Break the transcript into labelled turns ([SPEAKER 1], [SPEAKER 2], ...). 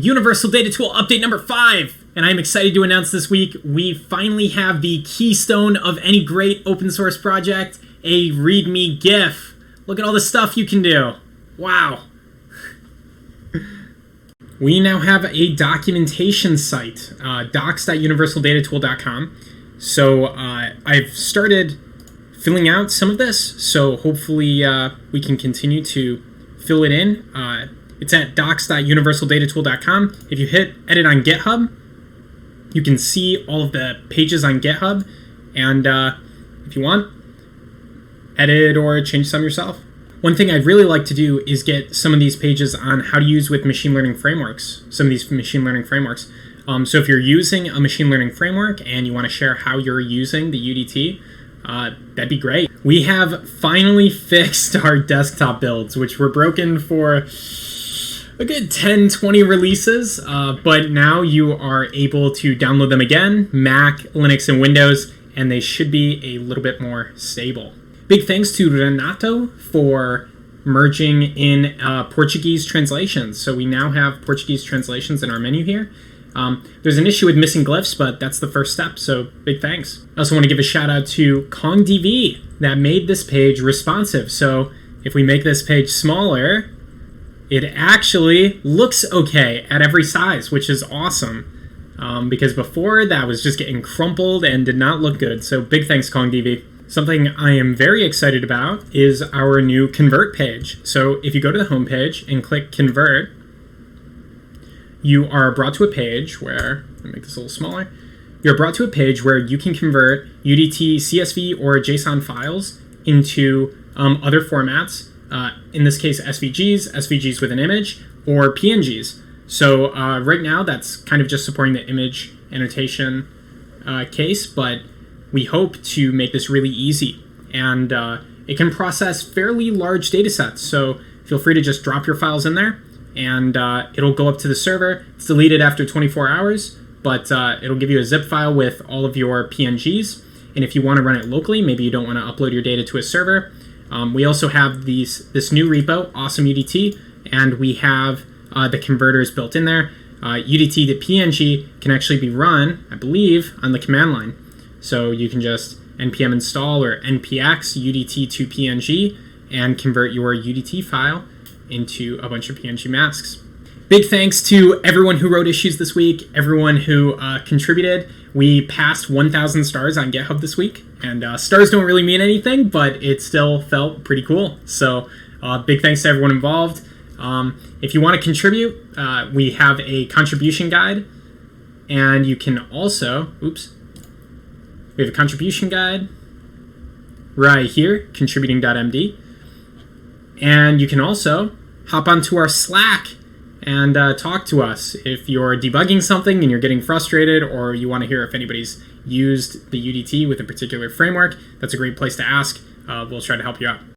[SPEAKER 1] Universal Data Tool update number 5, and I'm excited to announce this week we finally have the keystone of any great open source project, a README GIF. Look at all the stuff you can do. Wow. We now have a documentation site, docs.universaldatatool.com. So I've started filling out some of this, so hopefully we can continue to fill it in. It's at docs.universaldatatool.com. If you hit edit on GitHub, you can see all of the pages on GitHub, and if you want, edit or change some yourself. One thing I'd really like to do is get some of these pages on how to use with machine learning frameworks, some of these machine learning frameworks. So if you're using a machine learning framework and you want to share how you're using the UDT, that'd be great. We have finally fixed our desktop builds, which were broken for a good 10, 20 releases, but now you are able to download them again, Mac, Linux, and Windows, and they should be a little bit more stable. Big thanks to Renato for merging in Portuguese translations. So we now have Portuguese translations in our menu here. There's an issue with missing glyphs, but that's the first step, so big thanks. I also want to give a shout out to KongDV that made this page responsive. So if we make this page smaller, it actually looks okay at every size, which is awesome. Because before that was just getting crumpled and did not look good. So big thanks, KongDV. Something I am very excited about is our new convert page. So if you go to the home page and click convert, you are brought to a page where, let me make this a little smaller. You're brought to a page where you can convert UDT, CSV, or JSON files into other formats. In this case, SVGs, SVGs with an image, or PNGs. So right now, that's kind of just supporting the image annotation case, but we hope to make this really easy. And it can process fairly large data sets, so feel free to just drop your files in there, and it'll go up to the server. It's deleted after 24 hours, but it'll give you a zip file with all of your PNGs. And if you want to run it locally, maybe you don't want to upload your data to a server, we also have this new repo, Awesome UDT, and we have the converters built in there. UDT to PNG can actually be run, I believe, on the command line. So you can just npm install or npx UDT to PNG and convert your UDT file into a bunch of PNG masks. Big thanks to everyone who wrote issues this week, everyone who contributed. We passed 1,000 stars on GitHub this week, and stars don't really mean anything, but it still felt pretty cool. So big thanks to everyone involved. If you want to contribute, we have a contribution guide, and you can also, we have a contribution guide right here, contributing.md, and you can also hop onto our Slack and talk to us if you're debugging something and you're getting frustrated, or you want to hear if anybody's used the UDT with a particular framework. That's a great place to ask. We'll try to help you out.